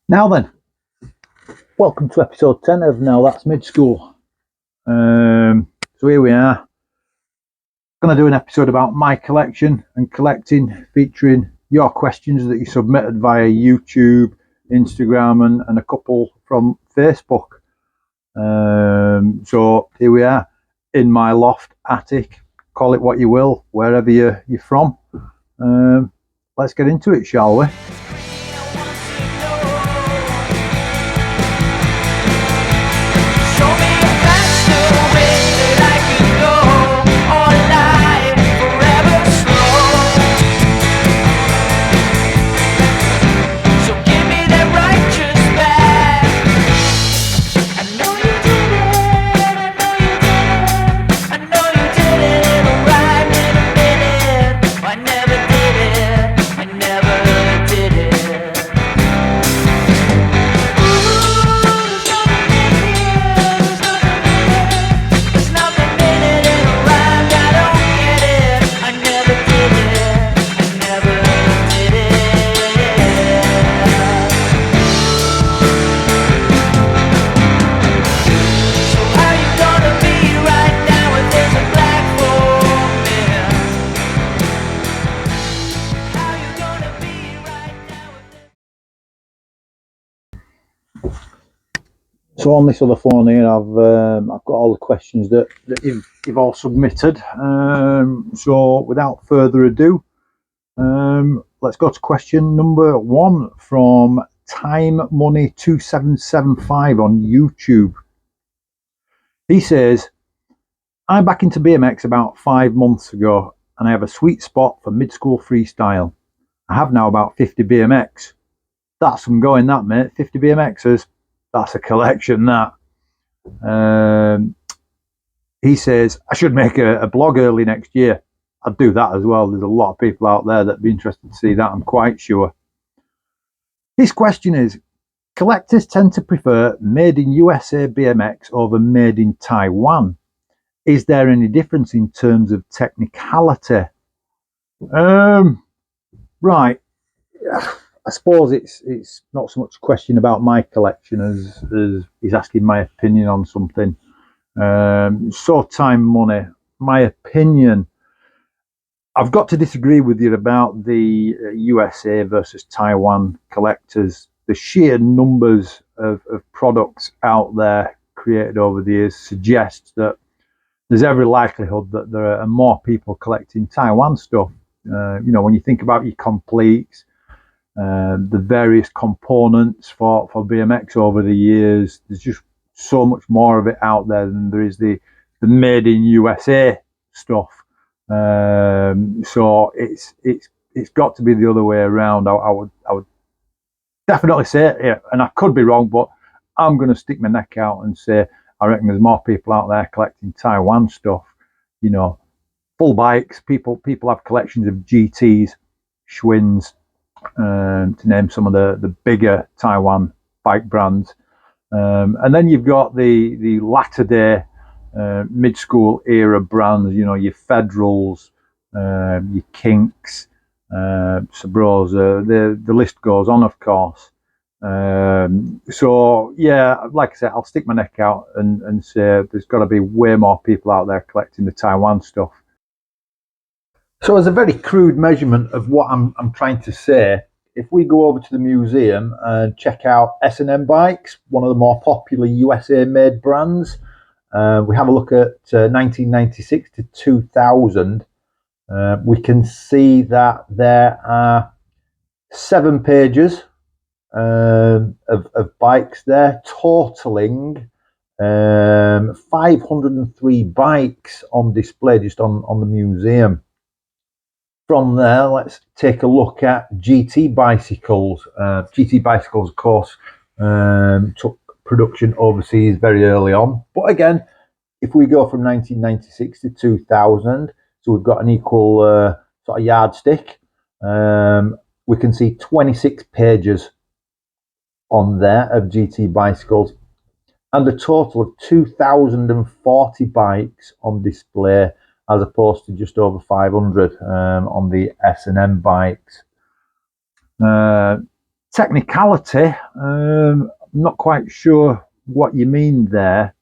Now then, welcome to episode 10 of Now That's Midschool. So here we are. Going to do an episode about my collection and collecting, featuring your questions that you submitted via YouTube, Instagram, and a couple from Facebook. So here we are in my loft, attic, call it what you will, wherever you're from. Let's get into it, shall we? So on this other phone here, I've got all the questions that you've all submitted. So without further ado, let's go to question number 1 from Time Money 2775 on YouTube. He says, I'm back into BMX about 5 months ago, and I have a sweet spot for mid-school freestyle. I have now about 50 BMX. That's some going, that, mate. 50 BMXs. That's a collection, that. He says, I should make a blog early next year. I'd do that as well. There's a lot of people out there that'd be interested to see that, I'm quite sure. His question is, collectors tend to prefer made in USA BMX over made in Taiwan. Is there any difference in terms of technicality? Right. I suppose it's not so much a question about my collection as he's asking my opinion on something. So Time Money, my opinion, I've got to disagree with you about the USA versus Taiwan collectors. The sheer numbers of products out there created over the years suggests that there's every likelihood that there are more people collecting Taiwan stuff. When you think about your completes, the various components for BMX over the years, there's just so much more of it out there than there is the made in USA stuff. So it's got to be the other way around. I would definitely say, yeah, and I could be wrong, but I'm going to stick my neck out and say I reckon there's more people out there collecting Taiwan stuff. Full bikes. People have collections of GTs, Schwinn's, to name some of the bigger Taiwan bike brands. And then you've got the latter day mid-school era brands, your Federals, your Kinks, Sabrosa, the list goes on, of course. So yeah, like I said, I'll stick my neck out and say there's got to be way more people out there collecting the Taiwan stuff. So as a very crude measurement of what I'm trying to say, if we go over to the museum and check out S&M bikes, one of the more popular USA made brands, we have a look at 1996 to 2000, we can see that there are 7 pages of bikes there, totaling 503 bikes on display just on the museum. From there, let's take a look at GT bicycles. GT bicycles, of course, took production overseas very early on. But again, if we go from 1996 to 2000, so we've got an equal sort of yardstick, we can see 26 pages on there of GT bicycles and a total of 2,040 bikes on display as opposed to just over 500 on the S&M bikes. Technicality, I'm not quite sure what you mean there,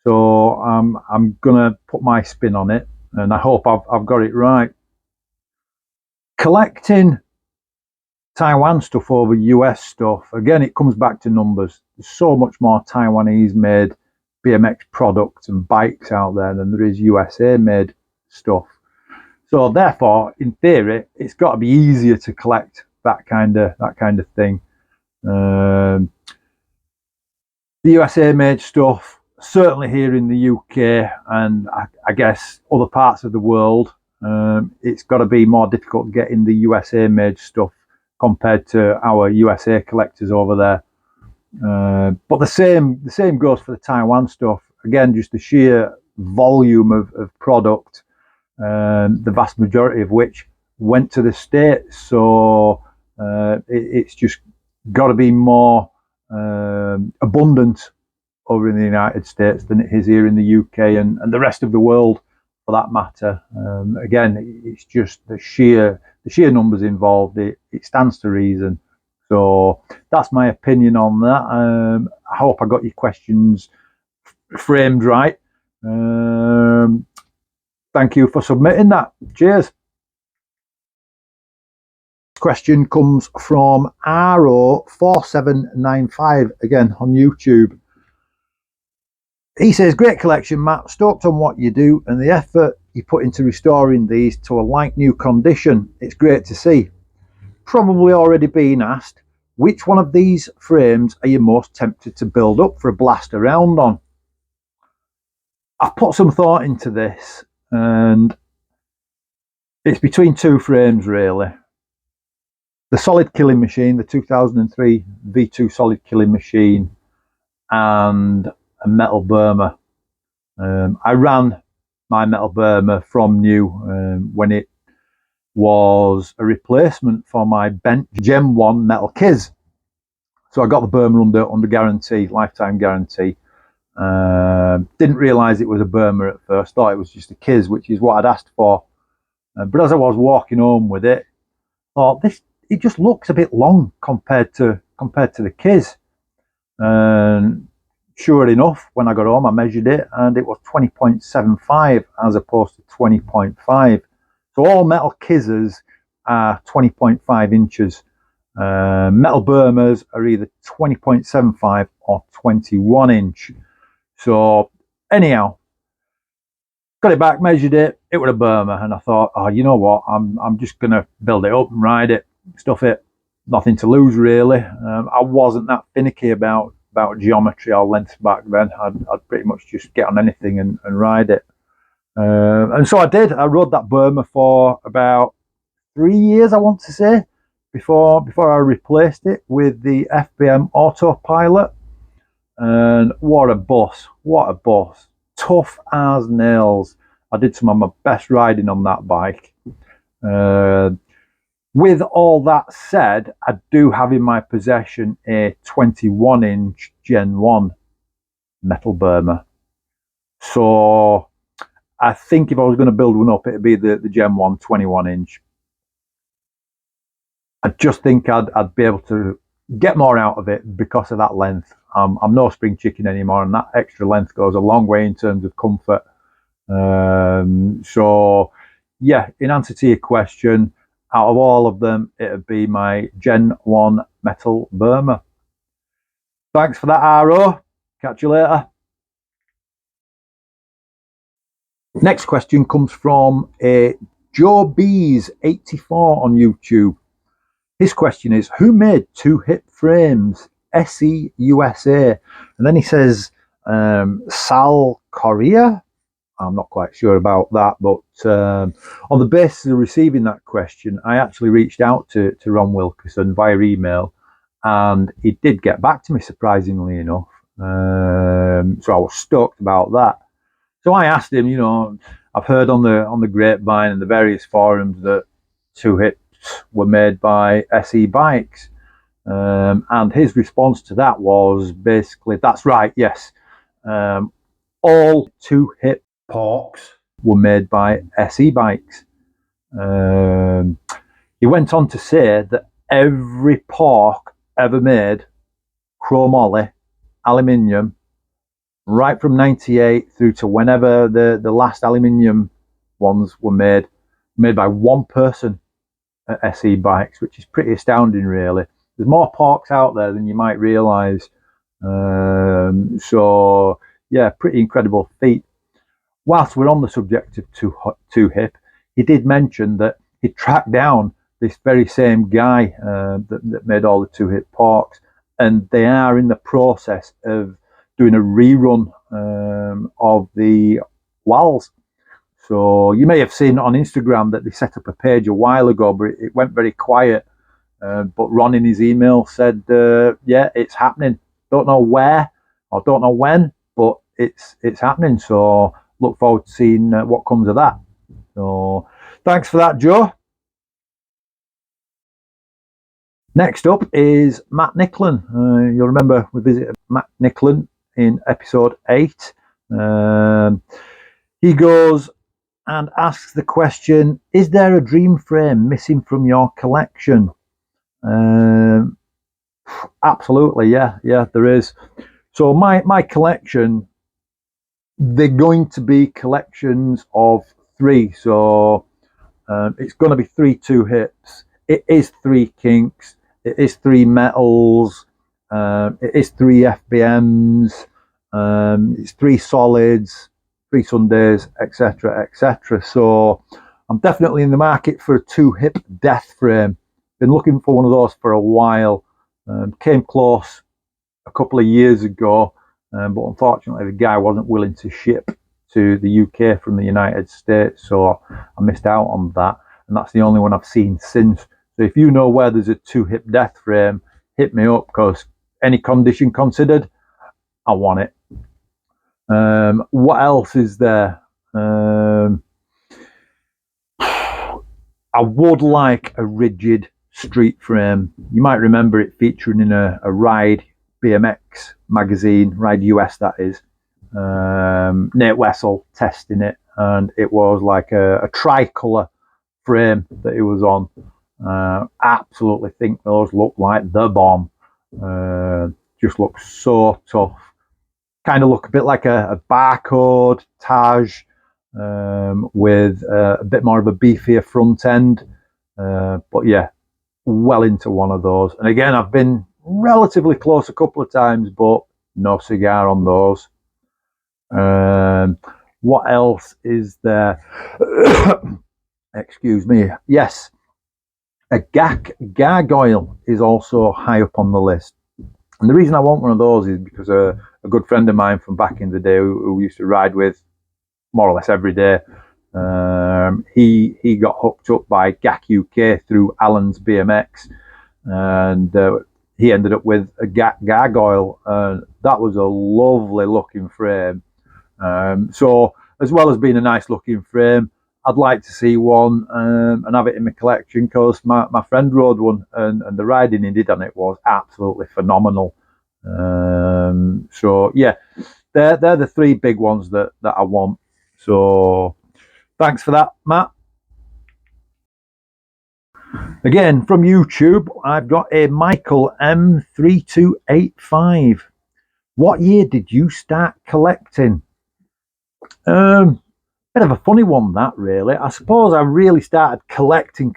so I'm gonna put my spin on it, and I hope I've got it right. Collecting Taiwan stuff over US stuff, again, it comes back to numbers. There's so much more Taiwanese made BMX products and bikes out there than there is USA made stuff. So therefore, in theory, it's got to be easier to collect that kind of thing. The USA made stuff, certainly here in the UK, and I guess other parts of the world, it's got to be more difficult to get in the USA made stuff compared to our USA collectors over there. But the same goes for the Taiwan stuff. Again, just the sheer volume of product, the vast majority of which went to the States. So it's just got to be more abundant over in the United States than it is here in the UK and the rest of the world, for that matter. Again, it's just the sheer numbers involved. It stands to reason. So that's my opinion on that. I hope I got your questions framed right. Thank you for submitting that. Cheers. Question comes from RO4795, again on YouTube. He says, great collection, Matt. Stoked on what you do and the effort you put into restoring these to a like new condition. It's great to see. Probably already been asked, which one of these frames are you most tempted to build up for a blast around on? I've put some thought into this, and it's between two frames really. The Solid Killing Machine, the 2003 V2 Solid Killing Machine, and a Metal Burma. I ran my Metal Burma from new when it was a replacement for my bent Gen 1 Metal Kiz. So I got the Burma under guarantee, lifetime guarantee. Didn't realise it was a Burma at first, thought it was just a Kiz, which is what I'd asked for. But as I was walking home with it, I thought it just looks a bit long compared to the Kiz. And sure enough, when I got home, I measured it and it was 20.75 as opposed to 20.5. So all metal Kizzers are 20.5 inches. Metal Burmas are either 20.75 or 21 inch. So anyhow, got it back, measured it, it was a Burma, and I thought, oh, you know what, I'm just gonna build it up and ride it, stuff it, nothing to lose really. I wasn't that finicky about geometry or length back then. I'd pretty much just get on anything and ride it. And so I did. I rode that Burma for about 3 years, I want to say, before I replaced it with the FBM Autopilot. And what a bus, tough as nails. I did some of my best riding on that bike. With all that said, I do have in my possession a 21 inch Gen 1 Metal Burma. So I think if I was going to build one up, it'd be the Gen 1 21 inch. I just think I'd be able to get more out of it because of that length. I'm no spring chicken anymore, and that extra length goes a long way in terms of comfort. So yeah, in answer to your question, out of all of them, it would be my Gen 1 Metal Burma. Thanks for that, RO. Catch you later. Next question comes from a Joe Bees 84 on YouTube. His question is, who made two hip frames? SE USA. And then he says, Sal Korea. I'm not quite sure about that, but on the basis of receiving that question, I actually reached out to Ron Wilkerson via email, and he did get back to me, surprisingly enough. So I was stoked about that. So I asked him, you know, I've heard on the grapevine and the various forums that two hips were made by SE Bikes. And his response to that was basically, that's right, yes. All two hip porks were made by SE bikes. He went on to say that every pork ever made, chromoly, aluminium, right from 98 through to whenever the last aluminium ones were made by one person at SE bikes, which is pretty astounding, really. There's more porks out there than you might realise. So yeah, pretty incredible feat. Whilst we're on the subject of Two Hip, he did mention that he tracked down this very same guy that made all the Two Hip porks, and they are in the process of doing a rerun of the WALs. So you may have seen on Instagram that they set up a page a while ago, but it went very quiet. But Ron in his email said, yeah, it's happening. Don't know where or don't know when, but it's happening. So look forward to seeing what comes of that. So thanks for that, Joe. Next up is Matt Nicklin. You'll remember we visited Matt Nicklin in episode 8. He goes and asks the question, is there a dream frame missing from your collection? Absolutely, yeah, there is. So my collection, they're going to be collections of 3. So it's going to be 3 Two Hips. It is 3 kinks. It is 3 metals. It is 3 FBMs. It's 3 solids, 3 Sundays, etc., etc. So I'm definitely in the market for a Two Hip death frame. Been looking for one of those for a while. Came close a couple of years ago, but unfortunately the guy wasn't willing to ship to the UK from the United States, so I missed out on that, and that's the only one I've seen since. So if you know where there's a Two Hip death frame, hit me up, because any condition considered, I want it. What else is there? I would like a rigid street frame. You might remember it featuring in a Ride BMX magazine, Ride US that is. Nate Wessel testing it, and it was like a tricolour frame that it was on. Absolutely think those look like the bomb. Just look so tough. Kind of look a bit like a Barcode Taj, with a bit more of a beefier front end. But yeah, well into one of those. And again, I've been relatively close a couple of times, but no cigar on those. What else is there? Excuse me. Yes, a GAC gargoyle is also high up on the list. And the reason I want one of those is because a good friend of mine from back in the day who we used to ride with more or less every day, he got hooked up by GAC UK through Alan's BMX, and he ended up with a GAC gargoyle. That was a lovely looking frame. So as well as being a nice looking frame, I'd like to see one and have it in my collection, because my friend rode one, and the riding he did on it was absolutely phenomenal. So yeah, they're the 3 big ones that I want. So thanks for that, Matt. Again, from YouTube, I've got a Michael M3285. What year did you start collecting? Bit of a funny one, that, really. I suppose I really started collecting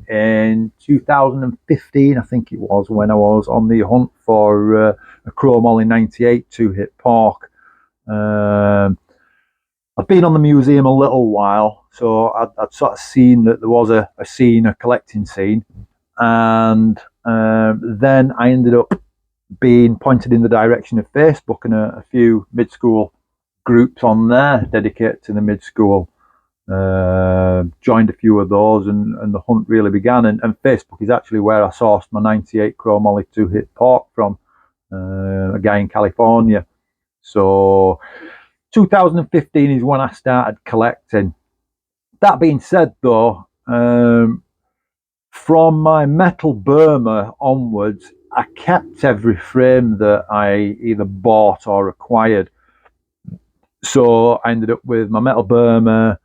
in 2015, I think it was, when I was on the hunt for a chromoly 98 Two Hip pork. I've been on the museum a little while, so I'd sort of seen that there was a collecting scene, and then I ended up being pointed in the direction of Facebook and a few Midschool groups on there dedicated to the Midschool. Joined a few of those, and the hunt really began. And Facebook is actually where I sourced my 98 chromoly Two Hip pork from, a guy in California. So 2015 is when I started collecting. That being said, though, from my Metal Burma onwards, I kept every frame that I either bought or acquired. So I ended up with my metal Burma,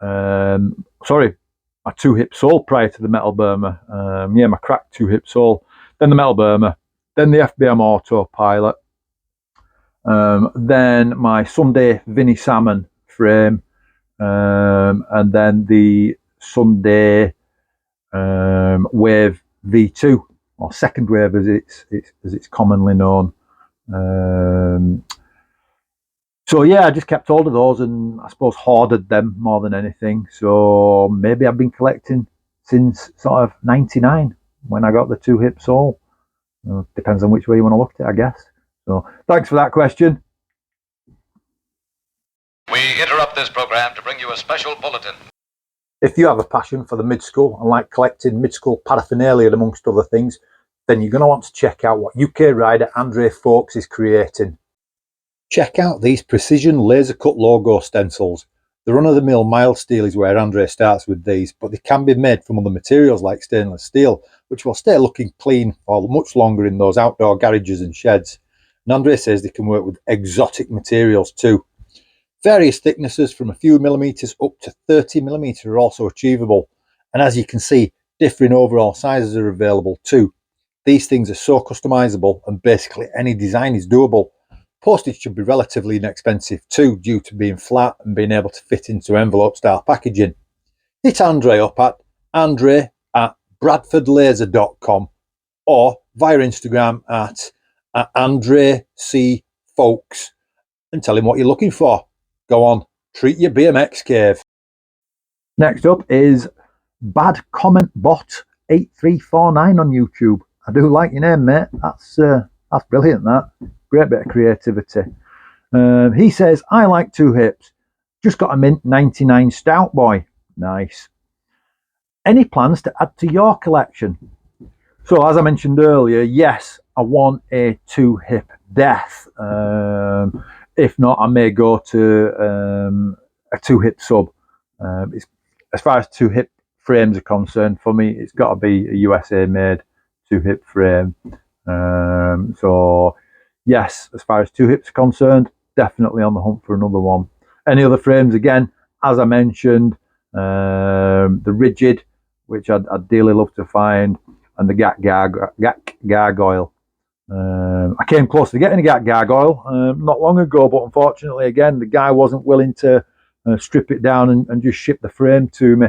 my two hip sole prior to the metal Burma. My cracked two hip sole, then the metal Burma, then the FBM autopilot, then my Sunday Vinnie Salmon frame, and then the Sunday Wave V2, or second wave as it's commonly known. So yeah, I just kept hold of those and I suppose hoarded them more than anything. So maybe I've been collecting since sort of '99 when I got the two hip sole. Depends on which way you want to look at it, I guess. So thanks for that question. We interrupt this program to bring you a special bulletin. If you have a passion for the Midschool and like collecting Midschool paraphernalia amongst other things, then you're going to want to check out what UK rider Andre Folks is creating. Check out these precision laser cut logo stencils. The run-of-the-mill mild steel is where Andre starts with these, but they can be made from other materials like stainless steel, which will stay looking clean for much longer in those outdoor garages and sheds. And Andre says they can work with exotic materials too. Various thicknesses from a few millimetres up to 30mm are also achievable, and as you can see, differing overall sizes are available too. These things are so customisable and basically any design is doable. Postage should be relatively inexpensive too, due to being flat and being able to fit into envelope style packaging. Hit Andre up at andre@bradfordlaser.com or via Instagram at Andre C. Folks and tell him what you're looking for. Go on, treat your BMX cave. Next up is Bad Comment Bot 8349 on YouTube. I do like your name, mate. That's brilliant, that. Great bit of creativity. He says, I like two hips. Just got a mint 99 Stout Boy. Nice. Any plans to add to your collection? So, as I mentioned earlier, yes, I want a two hip death. If not, I may go to a two hip sub. As far as two hip frames are concerned, for me, it's got to be a USA made two hip frame. So yes, as far as two hips are concerned, definitely on the hunt for another one. Any other frames, again, as I mentioned, the rigid, which I'd dearly love to find, and the GAC gargoyle. I came close to getting a GAC gargoyle not long ago, but unfortunately, again, the guy wasn't willing to strip it down and just ship the frame to me.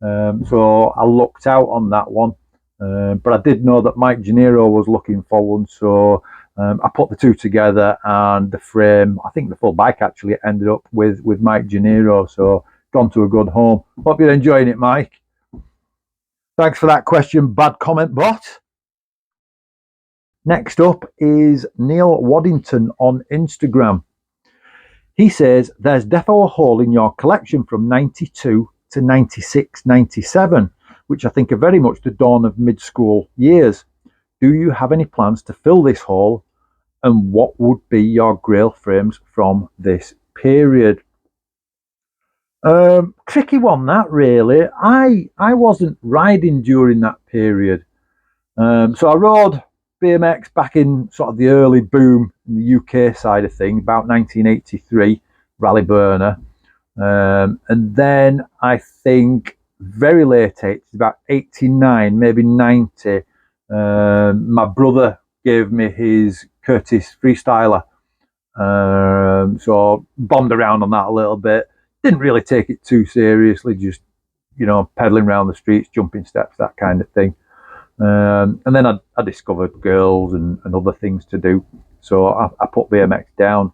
So I looked out on that one. But I did know that Mike Gennaro was looking for one, so I put the two together, and the frame, I think the full bike actually ended up with Mike Gennaro, so gone to a good home. Hope you're enjoying it, Mike. Thanks for that question, Bad Comment Bot. Next up is Neil Waddington on Instagram. He says, there's defo a hole in your collection from 92 to 96, 97, which I think are very much the dawn of mid-school years. Do you have any plans to fill this hole? And what would be your grail frames from this period? Tricky one, that really. I wasn't riding during that period. So I rode BMX back in sort of the early boom in the UK side of things, about 1983, Rally Burner. And then I think very late 80s, about 89, maybe 90, my brother gave me his Curtis Freestyler. So bombed around on that a little bit. Didn't really take it too seriously, just, pedaling around the streets, jumping steps, that kind of thing. And then I discovered girls and other things to do. So I put BMX down.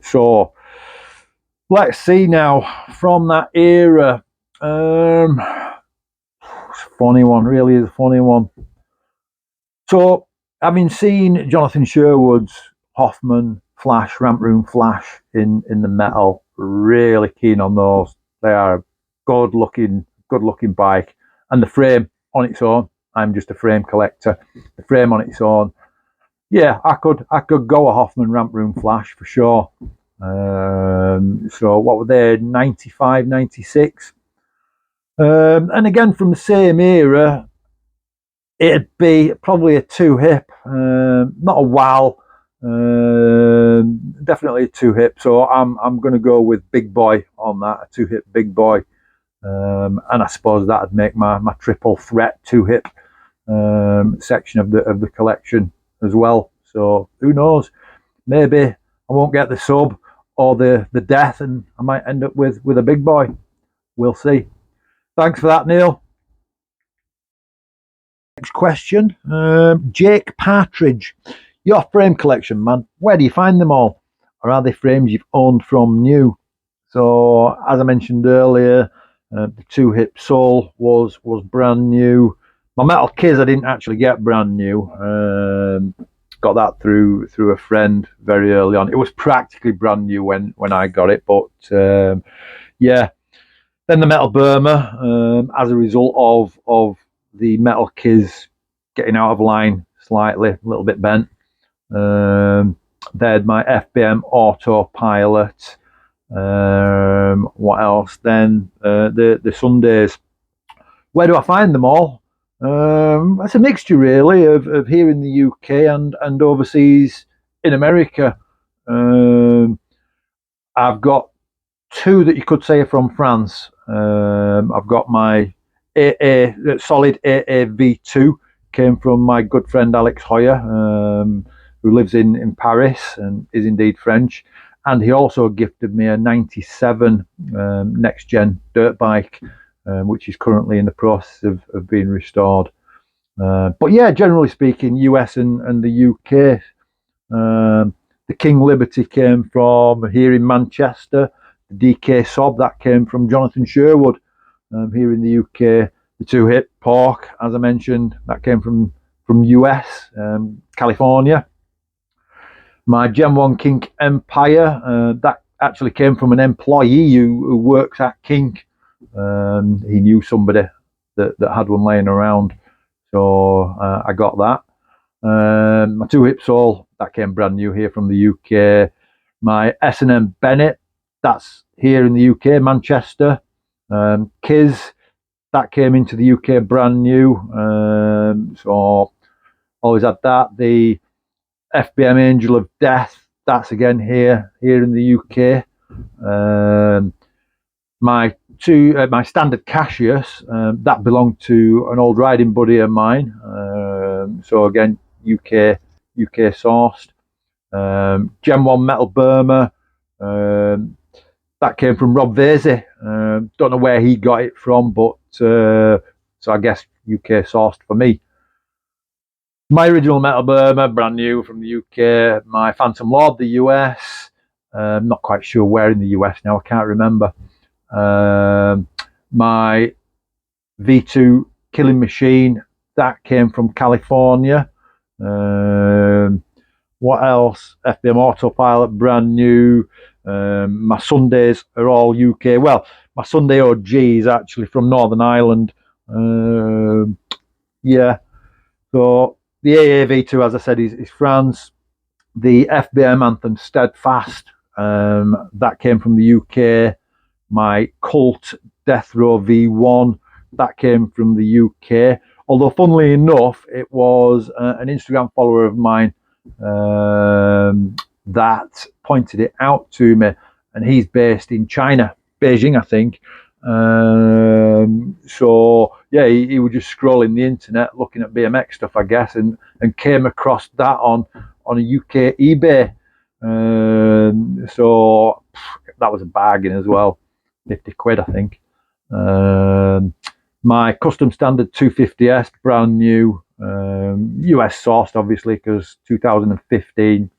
So let's see now, from that era. It's a funny one, really is a funny one. So having seen Jonathan Sherwood's Hoffman Flash, Ramp Room Flash in the metal, really keen on those. They are a good looking bike, and the frame on its own, I'm just a frame collector. The frame on its own, yeah, I could go a Hoffman Ramp Room Flash for sure. So what were they, 95, 96? And again, from the same era, it'd be probably a two hip, not a WAL, Definitely a two hip. So I'm going to go with big boy on that, a two hip big boy. And I suppose that'd make my triple threat two hip section of the collection as well. So who knows? Maybe I won't get the sub or the death, and I might end up with a big boy. We'll see. Thanks for that, Neil. Next question, Jake Partridge. Your frame collection, man. Where do you find them all? Or are they frames you've owned from new? So, as I mentioned earlier, the two hip sole was brand new. My metal Kiz I didn't actually get brand new. Got that through a friend very early on. It was practically brand new when I got it, but yeah. Then the metal Burma, as a result of the metal Kiz getting out of line slightly, a little bit bent. They had my FBM autopilot. What else? Then the Sundays. Where do I find them all? It's a mixture really of here in the UK and overseas in America. I've got two that you could say are from France. I've got my solid AA V2, came from my good friend Alex Hoyer, who lives in Paris and is indeed French. And he also gifted me a 97 next gen dirt bike, which is currently in the process of being restored. But yeah, generally speaking, US and the UK. The King Liberty came from here in Manchester. The DK Sob, that came from Jonathan Sherwood here in the UK. The two hip Pork, as I mentioned, that came from US, California. My Gen 1 Kink Empire, that actually came from an employee who works at Kink. He knew somebody that had one laying around, so I got that. My two hip sole, that came brand new here from the UK. My S&M Bennett, that's here in the UK, Manchester. Kiz, that came into the UK brand new. So always had that. The FBM Angel of Death, that's again here in the UK. My standard Cassius, that belonged to an old riding buddy of mine. So again, UK sourced. Gen 1 Metal Burma, that came from Rob Vasey. Don't know where he got it from, but so I guess UK sourced for me. My original Metal Burma, brand new from the UK. My Phantom Lord, the US. Not quite sure where in the US now, I can't remember. My V2 Killing Machine, that came from California. What else? FBM Autopilot, brand new. My Sundays are all UK. Well, my Sunday OG is actually from Northern Ireland. Yeah. So the AAV2, as I said, is France. The FBM Anthem Steadfast, that came from the UK. My Cult Death Row V1, that came from the UK. Although, funnily enough, it was an Instagram follower of mine that pointed it out to me, and he's based in China, Beijing, I think. So yeah, he was just scrolling the internet, looking at BMX stuff, I guess, and came across that on a UK eBay. So that was a bargain as well, 50 quid, I think. My custom standard 250S, brand new, US sourced, obviously, because 2015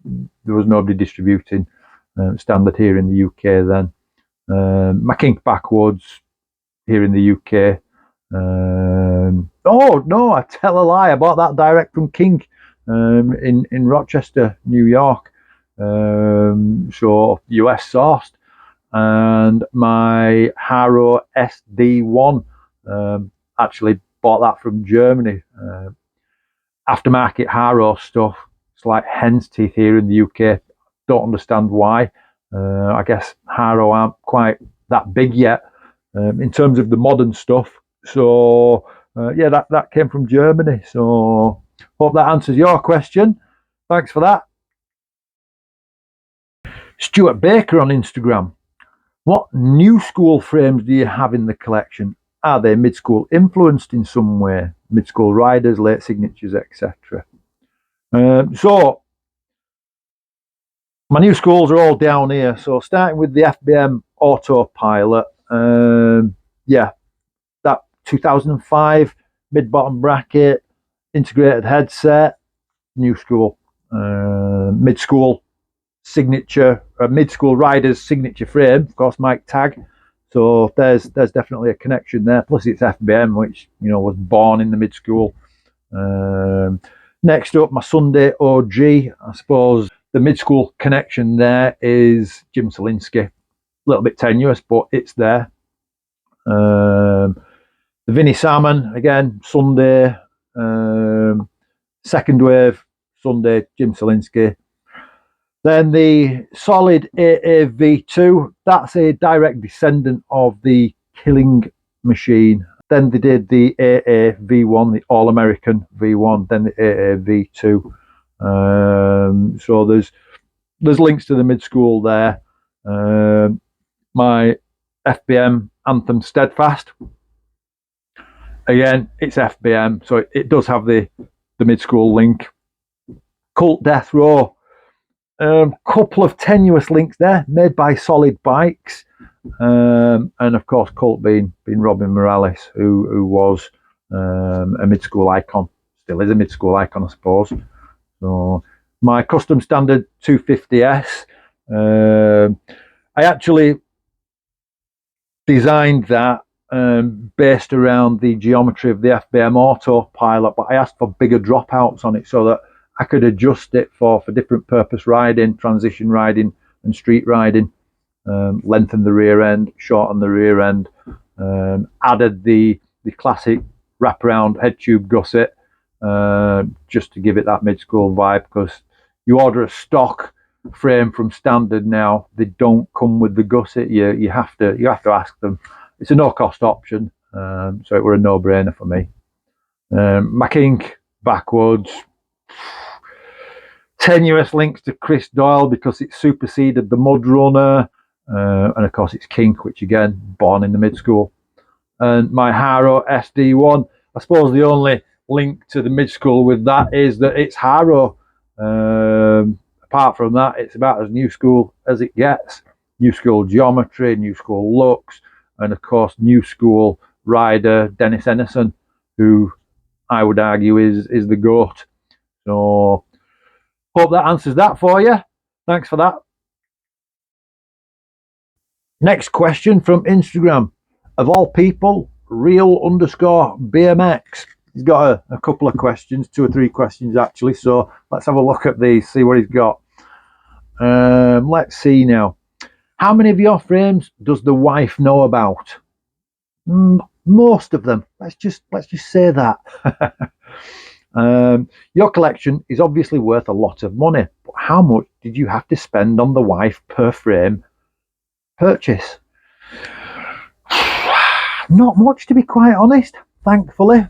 there was nobody distributing standard here in the UK then. My Kink Backwoods here in the UK. Oh no, I tell a lie. I bought that direct from Kink in Rochester, New York. So US sourced. And my Haro SD1, actually bought that from Germany. Aftermarket Haro stuff. It's like hen's teeth here in the UK. Don't understand why. I guess Haro aren't quite that big yet in terms of the modern stuff. So yeah, that came from Germany. So hope that answers your question. Thanks for that. Stuart Baker on Instagram. What new school frames do you have in the collection? Are they mid-school influenced in some way? Mid-school riders, late signatures, etc. So my new schools are all down here. So starting with the FBM Autopilot, yeah, that 2005 mid-bottom bracket, integrated headset, new school, mid-school signature, mid-school riders signature frame, of course, Mike Tagg. So there's definitely a connection there. Plus it's FBM, which was born in the mid-school. Next up, my Sunday OG. I suppose the mid-school connection there is Jim Zielinski. A little bit tenuous, but it's there. The Vinnie Salmon, again, Sunday. Second wave, Sunday, Jim Zielinski. Then the solid AA V2, that's a direct descendant of the Killing Machine. Then they did the AA V1, the All-American V1, then the AA V2. So there's links to the mid-school there. My FBM Anthem Steadfast. Again, it's FBM, so it does have the mid-school link. Cult Death Row. Couple of tenuous links there, made by Solid Bikes, and of course Cult being Robin Morales, who was a mid-school icon, still is a mid-school icon, I suppose. So my custom standard 250S, I actually designed that based around the geometry of the FBM Autopilot, but I asked for bigger dropouts on it so that I could adjust it for different purpose riding, transition riding and street riding. Lengthen the rear end, shorten the rear end. Added the classic wraparound head tube gusset just to give it that mid-school vibe, because you order a stock frame from standard now, they don't come with the gusset. You have to ask them. It's a no-cost option, so it were a no-brainer for me. My King backwards. Tenuous links to Chris Doyle because it superseded the Mud Runner, and of course it's Kink, which again born in the mid-school. And my Haro SD1, I suppose the only link to the mid-school with that is that it's Haro. Apart from that, it's about as new school as it gets. New school geometry, new school looks, and of course new school rider Dennis Ennison, who I would argue is the GOAT. So hope that answers that for you. Thanks for that. Next question from Instagram. Of all people, real_BMX. He's got a couple of questions, 2 or 3 questions actually. So let's have a look at these, see what he's got. Let's see now. How many of your frames does the wife know about? Most of them. Let's just say that. Your collection is obviously worth a lot of money, but how much did you have to spend on the wife per frame purchase? Not much, to be quite honest, thankfully.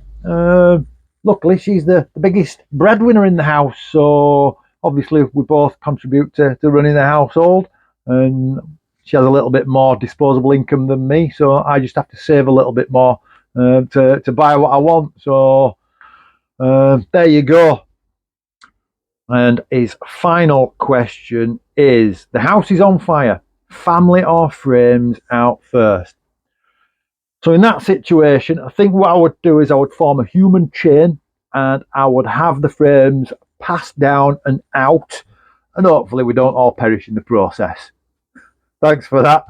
Luckily, she's the biggest breadwinner in the house, so obviously we both contribute to running the household, and she has a little bit more disposable income than me, so I just have to save a little bit more to buy what I want. So there you go. And his final question is, the house is on fire, family or frames out first? So in that situation, I think what I would do is I would form a human chain and I would have the frames passed down and out, and hopefully we don't all perish in the process. Thanks for that.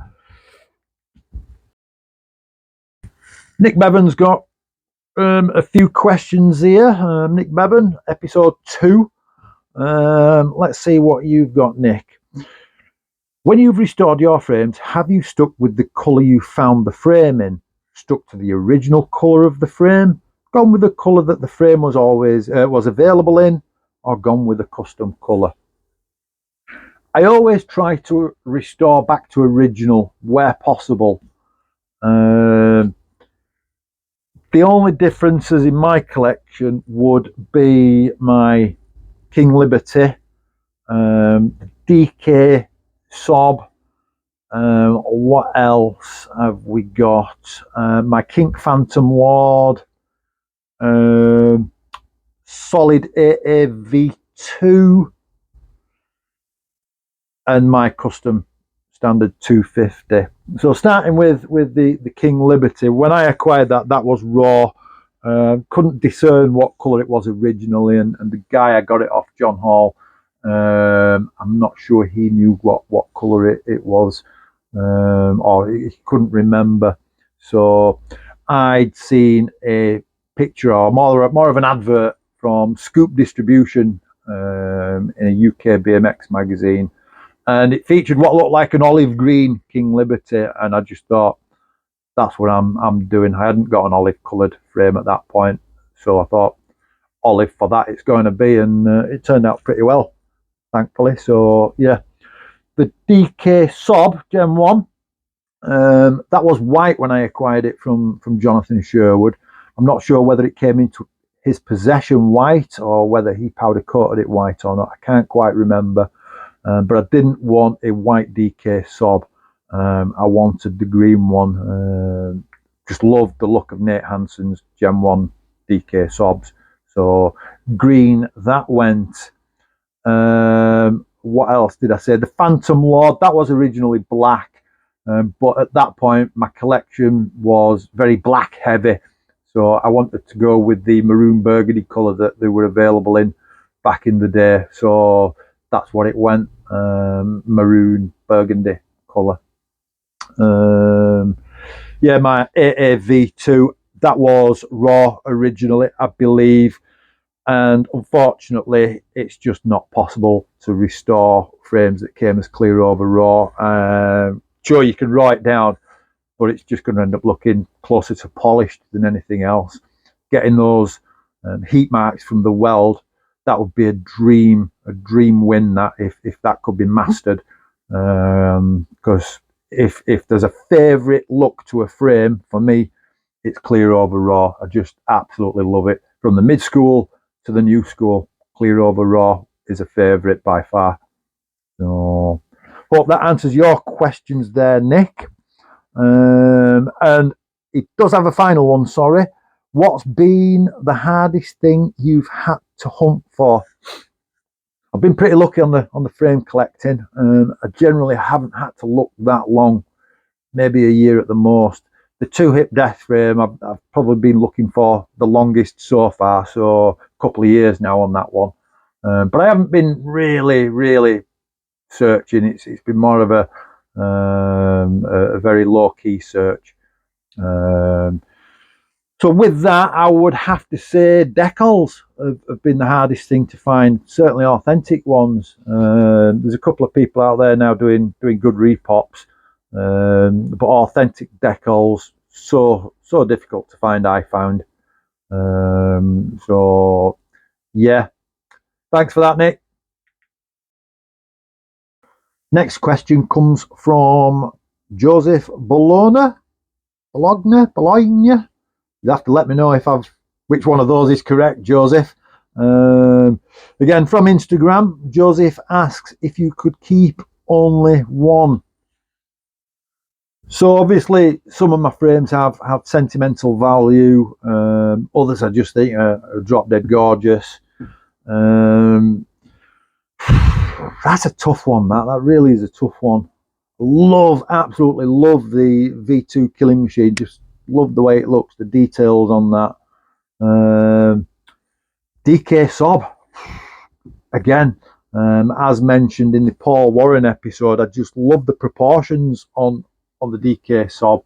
Nick Bevan's got a few questions here. Nick Bevan, episode 2. Let's see what you've got, Nick. When you've restored your frames, have you stuck with the colour you found the frame in? Stuck to the original colour of the frame? Gone with the colour that the frame was always was available in? Or gone with a custom colour? I always try to restore back to original where possible. The only differences in my collection would be my King Liberty, DK Sob. What else have we got? My Kink Phantom Lord. Solid AAV2. And my custom standard 250. So starting with the King Liberty, when I acquired that was raw. Couldn't discern what colour it was originally, and the guy I got it off, John Hall, I'm not sure he knew what colour it was, or he couldn't remember. So I'd seen a picture, or more of an advert from Scoop Distribution in a UK BMX magazine, and it featured what looked like an olive green King Liberty, and I just thought, that's what I'm doing. I hadn't got an olive coloured frame at that point, so I thought olive for that it's going to be, and it turned out pretty well, thankfully. So yeah, the DK Sob Gen 1, that was white when I acquired it from Jonathan Sherwood. I'm not sure whether it came into his possession white or whether he powder coated it white or not. I can't quite remember, but I didn't want a white DK Sob. I wanted the green one. Just loved the look of Nate Hansen's Gen 1 DK Sobs. So green, that went. What else did I say? The Phantom Lord, that was originally black. But at that point, my collection was very black heavy. So I wanted to go with the maroon burgundy colour that they were available in back in the day. So that's what it went, maroon burgundy colour. Yeah, my AAV2, that was raw originally, I believe, and unfortunately it's just not possible to restore frames that came as clear over raw. Sure, you can raw it down, but it's just going to end up looking closer to polished than anything else. Getting those heat marks from the weld, that would be a dream win, that if that could be mastered, because if there's a favourite look to a frame for me, it's clear over raw. I just absolutely love it. From the mid-school to the new school, clear over raw is a favourite by far. So hope that answers your questions there, Nick. And it does have a final one, sorry. What's been the hardest thing you've had to hunt for? I've been pretty lucky on the frame collecting. I generally haven't had to look that long, maybe a year at the most. The two hip death frame, I've probably been looking for the longest so far, so a couple of years now on that one. But I haven't been really searching. It's been more of a very low key search. So with that, I would have to say decals have been the hardest thing to find, certainly authentic ones. There's a couple of people out there now doing good repops, but authentic decals, so difficult to find, I found. So yeah, thanks for that, Nick. Next question comes from Joseph Bologna. You have to let me know which one of those is correct, Joseph. Again, from Instagram, Joseph asks if you could keep only one. So obviously, some of my frames have sentimental value. Others I just think are drop dead gorgeous. That's a tough one. That really is a tough one. Absolutely love the V2 Killing Machine. Just love the way it looks, the details on that. DK Sob, again, as mentioned in the Paul Warren episode, I just love the proportions on the DK Sob.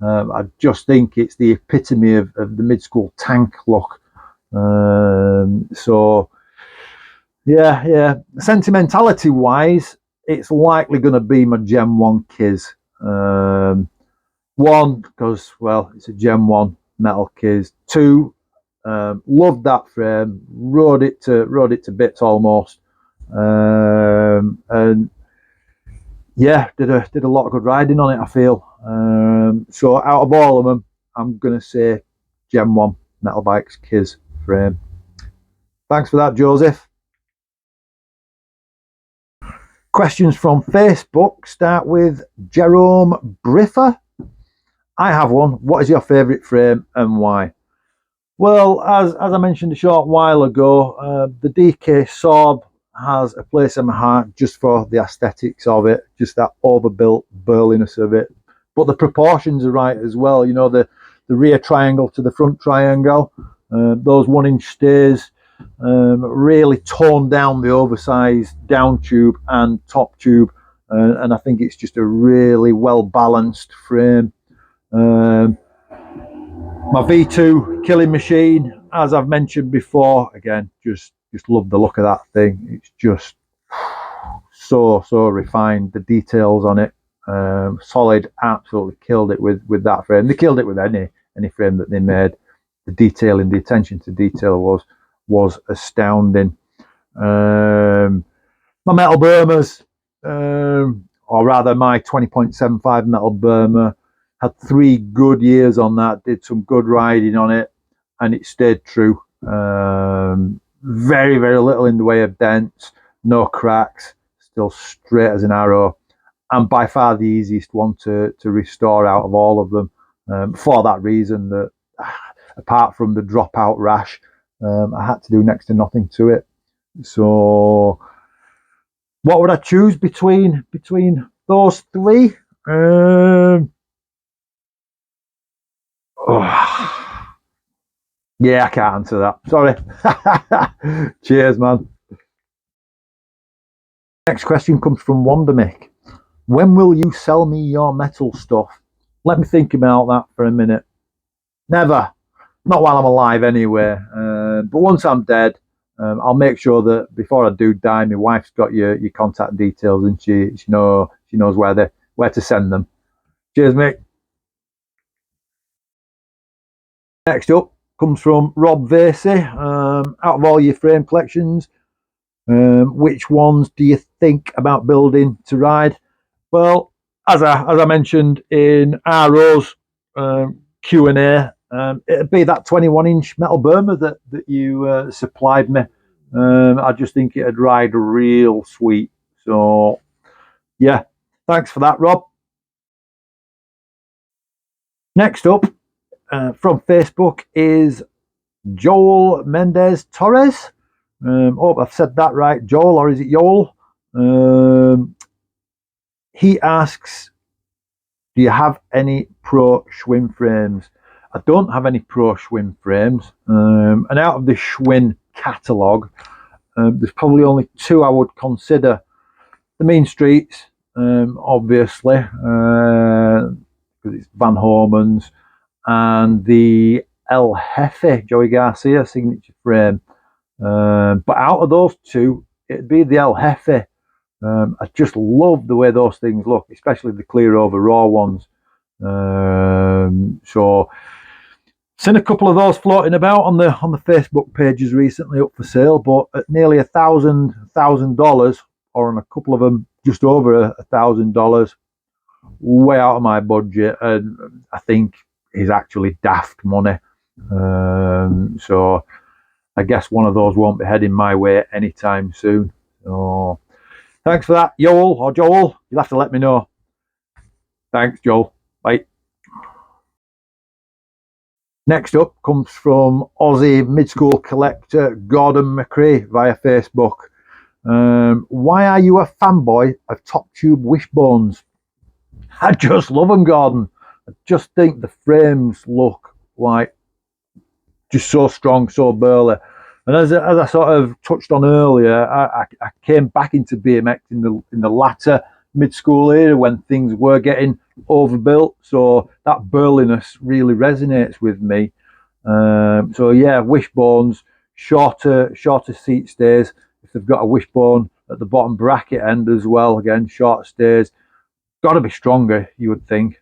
I just think it's the epitome of the mid-school tank look. So yeah, sentimentality wise, it's likely going to be my Gen 1 Kiz. One, because, well, it's a Gen 1 metal Kiz. Two, loved that frame, rode it to bits almost, and yeah, did a lot of good riding on it, I feel. So out of all of them, I'm gonna say Gen 1 Metal Bikes Kiz frame. Thanks for that, Joseph. questions from Facebook start with Jerome Briffer. I have one. What is your favourite frame and why? Well, as I mentioned a short while ago, the DK Saab has a place in my heart just for the aesthetics of it, just that overbuilt burliness of it. But the proportions are right as well. You know, the rear triangle to the front triangle, those 1-inch stays, really toned down the oversized down tube and top tube. And I think it's just a really well balanced frame. My V2 killing machine, as I've mentioned before, again, just love the look of that thing. It's just so refined. The details on it, solid. Absolutely killed it with that frame. They killed it with any frame that they made. The detailing, the attention to detail was astounding. My metal Burmas, or rather my 20.75 metal Burma, had 3 good years on that, did some good riding on it, and it stayed true. Very little in the way of dents, no cracks, still straight as an arrow, and by far the easiest one to restore out of all of them, for that reason that apart from the dropout rash, I had to do next to nothing to it. So what would I choose between those 3? Yeah, I can't answer that. Sorry. Cheers, man. Next question comes from Wondermick. When will you sell me your metal stuff? Let me think about that for a minute. Never. Not while I'm alive anyway. But once I'm dead, I'll make sure that before I do die, my wife's got your contact details and she knows where to send them. Cheers, mate. Next up comes from Rob Vasey. Out of all your frame collections, which ones do you think about building to ride? Well, as I mentioned in RO's Q&A, it'd be that 21-inch metal Burma that you supplied me. I just think it'd ride real sweet. So, yeah, thanks for that, Rob. Next up from Facebook is Joel Mendez Torres. Hope I've said that right, Joel, or is it Joel? He asks, do you have any pro Schwinn frames? I don't have any pro Schwinn frames. And out of the Schwinn catalogue, there's probably only 2 I would consider. The Mean Streets, obviously, because it's Van Horman's, and the El Jefe, Joey Garcia signature frame. But out of those 2, it'd be the El Jefe. I just love the way those things look, especially the clear over raw ones. So seen a couple of those floating about on the Facebook pages recently up for sale, but at nearly $1,000, or on a couple of them just over $1,000, way out of my budget, and I think is actually daft money. So I guess one of those won't be heading my way anytime soon. So thanks for that, Joel, or Joel. You'll have to let me know. Thanks, Joel. Bye. Next up comes from Aussie Midschool collector Gordon McCree via Facebook. Why are you a fanboy of top tube wishbones? I just love them, Gordon. I just think the frames look like just so strong, so burly. And as I sort of touched on earlier, I came back into BMX in the latter mid-school era when things were getting overbuilt. So that burliness really resonates with me. So yeah, wishbones, shorter seat stays. If they've got a wishbone at the bottom bracket end as well, again, short stays. Got to be stronger, you would think,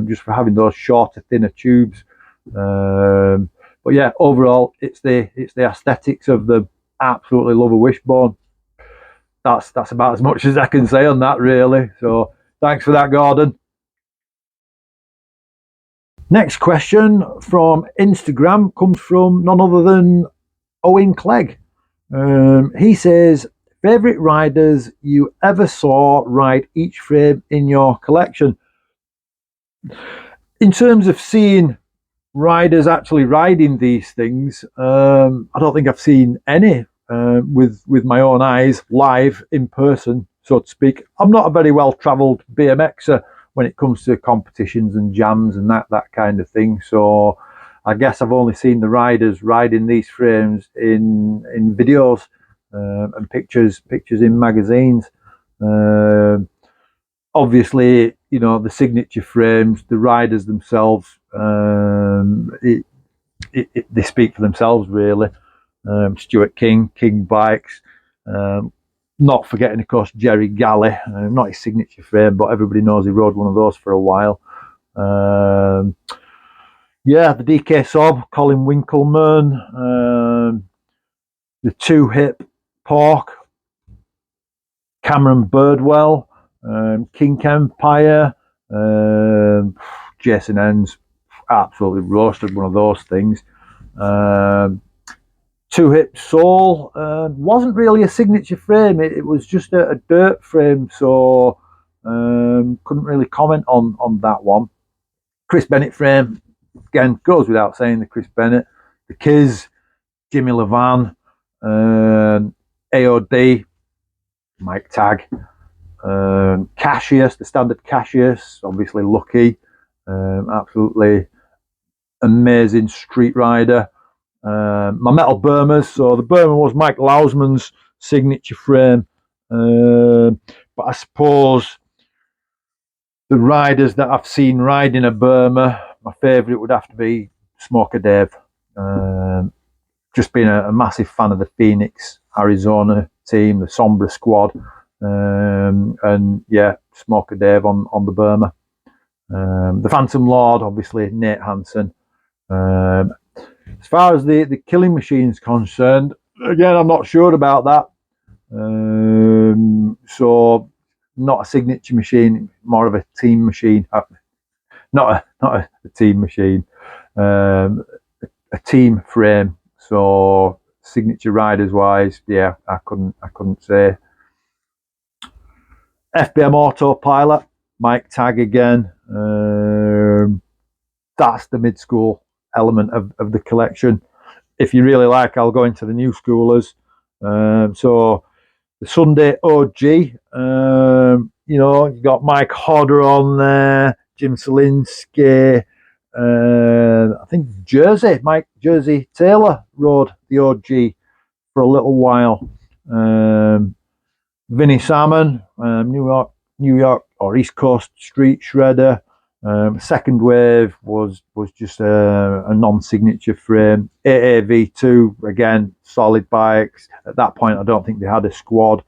just for having those shorter, thinner tubes. But yeah, overall, it's the aesthetics of them. Absolutely love a wishbone. That's about as much as I can say on that, really. So thanks for that, Gordon. Next question from Instagram comes from none other than Owen Clegg. He says, favourite riders you ever saw ride each frame in your collection. In terms of seeing riders actually riding these things, I don't think I've seen any with my own eyes live in person, so to speak. I'm not a very well travelled BMXer when it comes to competitions and jams and that kind of thing, so I guess I've only seen the riders riding these frames in videos and pictures in magazines. Obviously, you know, the signature frames, the riders themselves, they speak for themselves, really. Stuart King Bikes, not forgetting, of course, Jerry Galley, not his signature frame, but everybody knows he rode one of those for a while. Yeah, the DK Sob, Colin Winkleman, the Two Hip Pork, Cameron Birdwell, Kink Empire, Jason Enns, absolutely roasted one of those things. Two Hip Soul wasn't really a signature frame, it was just a dirt frame, so couldn't really comment on that one. Chris Bennett frame, again, goes without saying, the Chris Bennett. The Kiz, Jimmy Levan, AOD, Mike Tagg, Cassius, the standard Cassius, obviously Lucky, absolutely amazing street rider. My metal Burmas, so the Burma was Mike Lausman's signature frame, but I suppose the riders that I've seen riding a Burma, my favourite would have to be Smoker Dave. Just being a massive fan of the Phoenix, Arizona team, the Sombra squad, and yeah, Smoker Dave on the Burma. The Phantom Lord, obviously Nate Hansen. As far as the killing machine's concerned, again, I'm not sure about that. So not a signature machine, more of a team machine. Not a team machine, a team frame. So signature riders wise, yeah, I couldn't say. FBM Autopilot, Mike Tagg again. That's the mid-school element of the collection. If you really like, I'll go into the new schoolers. So the Sunday OG, you know, you got Mike Hodder on there, Jim Selinsky, I think Mike Jersey Taylor rode the OG for a little while. Vinnie Salmon, New York or East Coast Street Shredder. Second wave was just a non-signature frame. AAV2, again, solid bikes. At that point, I don't think they had a squad.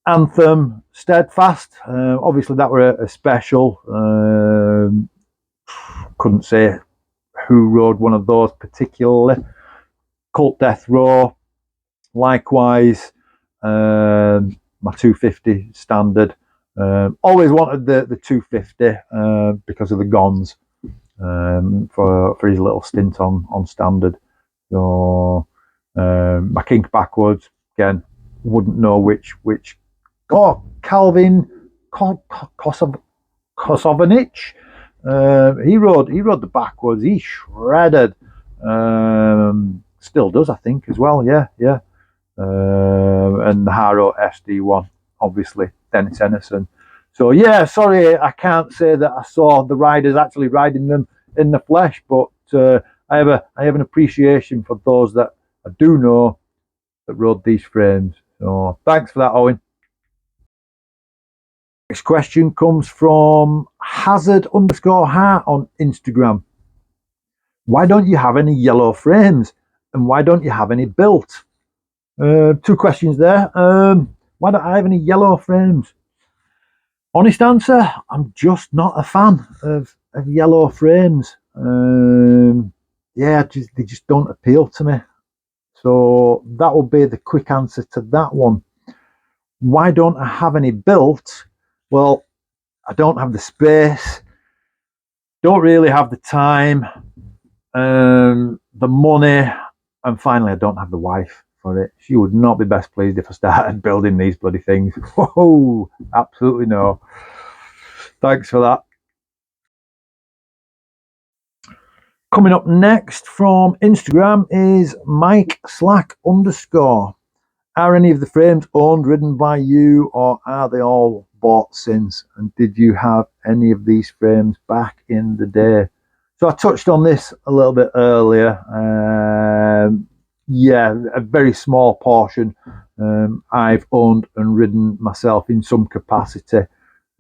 Anthem, Steadfast. Obviously, that were a special. Couldn't say who rode one of those particularly. Cult Death Row, likewise. My 250 standard. Always wanted the 250 because of the Gons for his little stint on standard. So my Kink backwards, again, wouldn't know which. Oh, Calvin Kosovanich. He rode the backwards. He shredded. Still does, I think, as well. Yeah. And the Haro SD1, obviously, Dennis Ennison. So yeah, sorry, I can't say that I saw the riders actually riding them in the flesh, but I have an appreciation for those that I do know that rode these frames. So thanks for that, Owen. Next question comes from Hazard_Heart on Instagram. Why don't you have any yellow frames? And why don't you have any built? Two questions there. Why don't I have any yellow frames? Honest answer, I'm just not a fan of yellow frames. Yeah, they just don't appeal to me. So that will be the quick answer to that one. Why don't I have any built? Well, I don't have the space, don't really have the time, the money, and finally, I don't have the wife. for it. She would not be best pleased if I started building these bloody things. Whoa, absolutely no. Thanks for that. Coming up next from Instagram is Mike Slack _. Are any of the frames owned, ridden by you, or are they all bought since? And did you have any of these frames back in the day? So I touched on this a little bit earlier. Yeah, a very small portion I've owned and ridden myself in some capacity.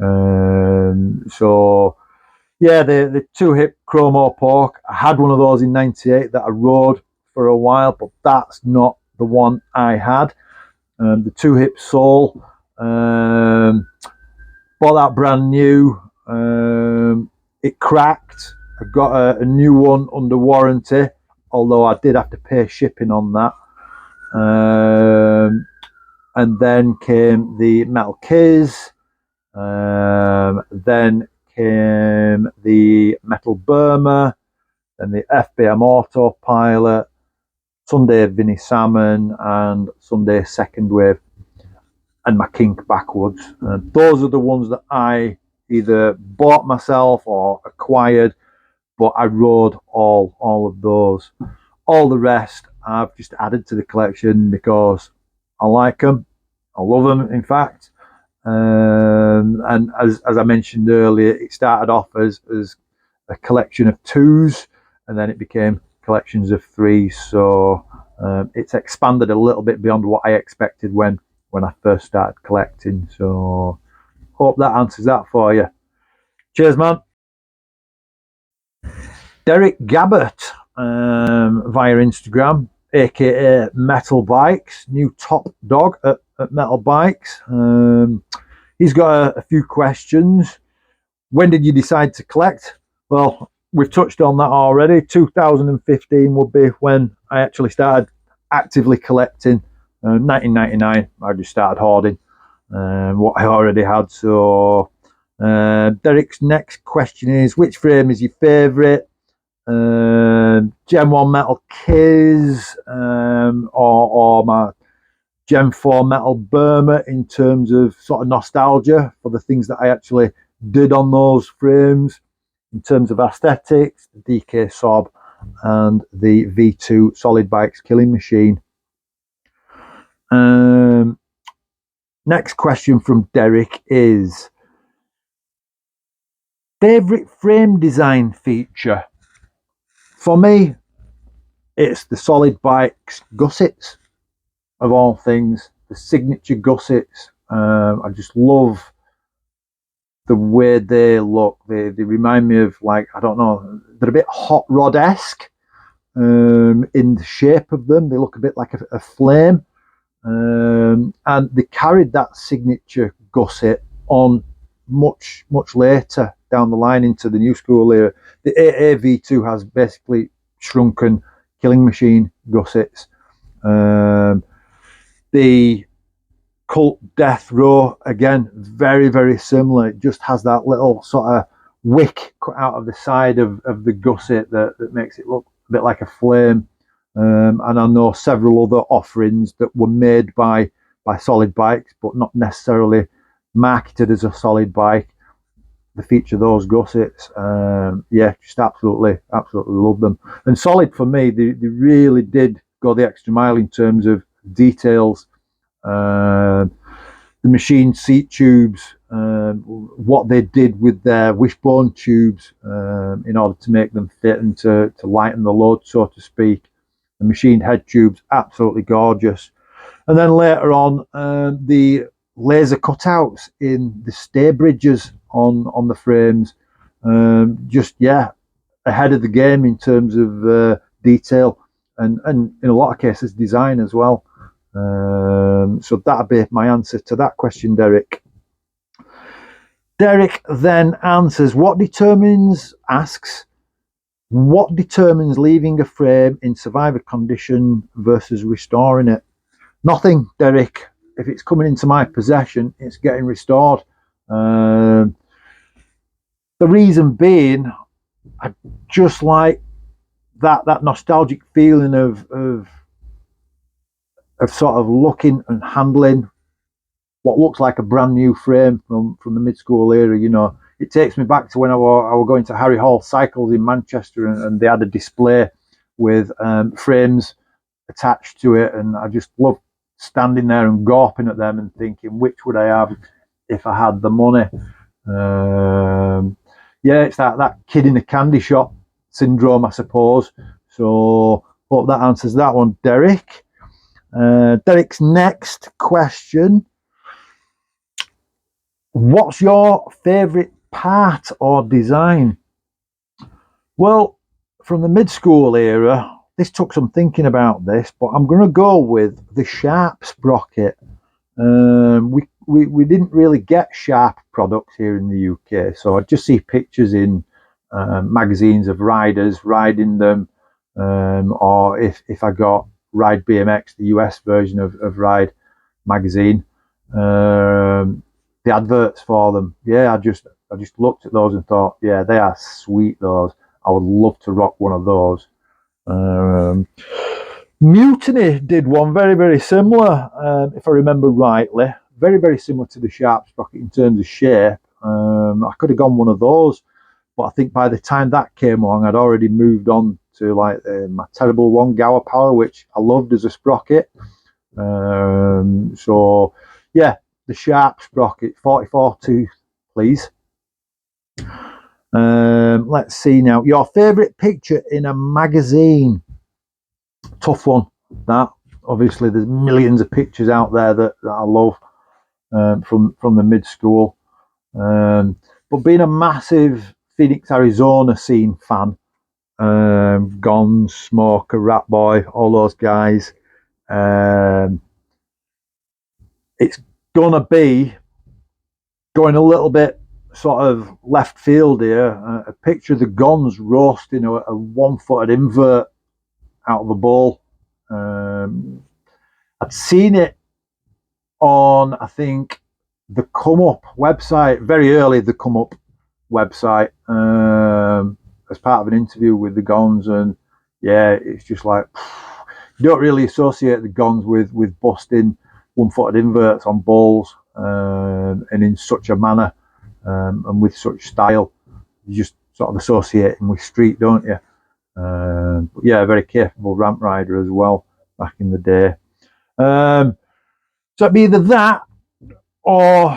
So yeah, the two hip chromo pork. I had one of those in '98 that I rode for a while, but that's not the one I had. The two hip sole, bought that brand new. It cracked. I got a new one under warranty, although I did have to pay shipping on that. And then came the metal keys. Then came the metal Burma, then the FBM autopilot, Sunday Vinnie Salmon, and Sunday Second Wave, and my kink backwards. Those are the ones that I either bought myself or acquired, but I rode all of those. All the rest I've just added to the collection because I like them. I love them, in fact. And as I mentioned earlier, it started off as a collection of twos, and then it became collections of threes. So it's expanded a little bit beyond what I expected when I first started collecting. So hope that answers that for you. Cheers, man. Derek Gabbert via Instagram, aka Metal Bikes, new top dog at Metal Bikes. He's got a few questions. When did you decide to collect? Well, we've touched on that already. 2015 would be when I actually started actively collecting. 1999, I just started hoarding what I already had. So Derek's next question is, which frame is your favourite? Gen 1 Metal Kiz or my Gen 4 Metal Burma, in terms of sort of nostalgia for the things that I actually did on those frames. In terms of aesthetics, the DK Sob and the V2 Solid Bikes Killing Machine. Next question from Derek is, favourite frame design feature? For me, it's the Solid Bikes gussets, of all things, the signature gussets. I just love the way they look. They remind me of, like, I don't know, they're a bit hot rod-esque in the shape of them. They look a bit like a flame. And they carried that signature gusset on much later down the line into the new school era. The AAV2 has basically shrunken Killing Machine gussets. The Cult Death Row, again, very similar. It just has that little sort of wick cut out of the side of the gusset that makes it look a bit like a flame. And I know several other offerings that were made by Solid Bikes, but not necessarily marketed as a Solid Bike. They feature those gussets. Yeah, just absolutely love them. And Solid, for me, they really did go the extra mile in terms of details. The machine seat tubes, what they did with their wishbone tubes in order to make them fit and to lighten the load, so to speak. The machined head tubes, absolutely gorgeous. And then later on, the laser cutouts in the stay bridges on the frames, just, yeah, ahead of the game in terms of detail and in a lot of cases design as well. So that'd be my answer to that question, Derek. Derek then answers, what determines leaving a frame in survivor condition versus restoring it? Nothing, Derek. If it's coming into my possession, it's getting restored. The reason being, I just like that nostalgic feeling of of sort of looking and handling what looks like a brand new frame from the Midschool era. You know, it takes me back to when I were going to Harry Hall Cycles in Manchester, and they had a display with frames attached to it, and I just loved standing there and gawping at them and thinking, which would I have if I had the money? Yeah, it's that kid in the candy shop syndrome, I suppose. So hope that answers that one, Derek. Derek's next question: what's your favourite part or design? Well, from the Midschool era, this took some thinking about this, but I'm going to go with the Sharp sprocket. We didn't really get Sharp products here in the UK, so I just see pictures in magazines of riders riding them, or if I got Ride BMX, the US version of Ride magazine, the adverts for them. Yeah, I just looked at those and thought, yeah, they are sweet. Those, I would love to rock one of those. Mutiny did one very similar, if I remember rightly, very similar to the Sharp sprocket in terms of shape. I could have gone one of those, but I think by the time that came along, I'd already moved on to like my terrible one Gower Power, which I loved as a sprocket. So yeah, the Sharp sprocket, 44 tooth, please. Let's see now. Your favourite picture in a magazine? Tough one, that. Obviously, there's millions of pictures out there that I love from the Midschool. But being a massive Phoenix, Arizona scene fan, Gons, Smoker, Ratboy, all those guys, it's gonna be going a little bit sort of left field here. A picture of the Gons roasting a one-footed invert out of a bowl. I'd seen it on, I think, the Come Up website, very early, the Come Up website, as part of an interview with the Gons, and yeah, it's just like, you don't really associate the Gons with busting one-footed inverts on bowls, and in such a manner, and with such style. You just sort of associate him with street, don't you? But yeah, a very capable ramp rider as well back in the day. So it'd be either that, or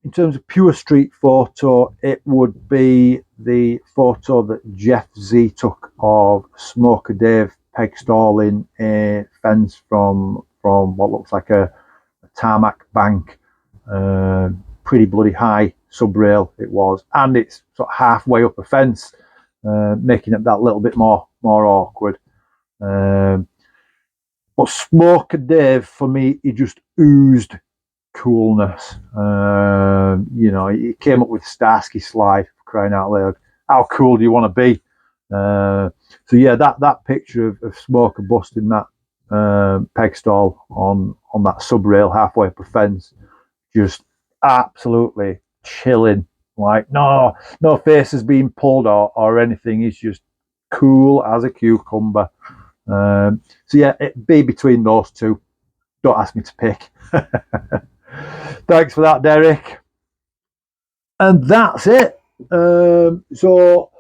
in terms of pure street photo, it would be the photo that Jeff Z took of Smoker Dave peg stalling a fence from what looks like a tarmac bank. Pretty bloody high subrail it was, and it's sort of halfway up a fence, making it that little bit more awkward. But Smoker Dave, for me, he just oozed coolness. You know, he came up with Starsky Slide, for crying out loud. How cool do you want to be? So yeah, that picture of Smoker busting that peg stall on that subrail halfway up a fence, just absolutely chilling. Like no faces being pulled or anything. He's just cool as a cucumber. So yeah, it'd be between those two. Don't ask me to pick. Thanks for that, Derek. And that's it. So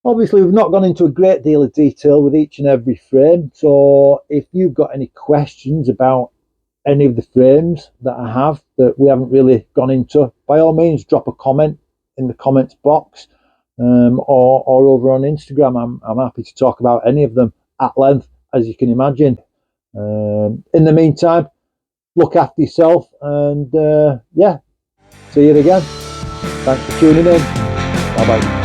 obviously we've not gone into a great deal of detail with each and every frame. So if you've got any questions about any of the frames that I have that we haven't really gone into, by all means drop a comment in the comments box, or over on Instagram. I'm happy to talk about any of them at length, as you can imagine. In the meantime, look after yourself, and yeah, see you again. Thanks for tuning in. Bye bye.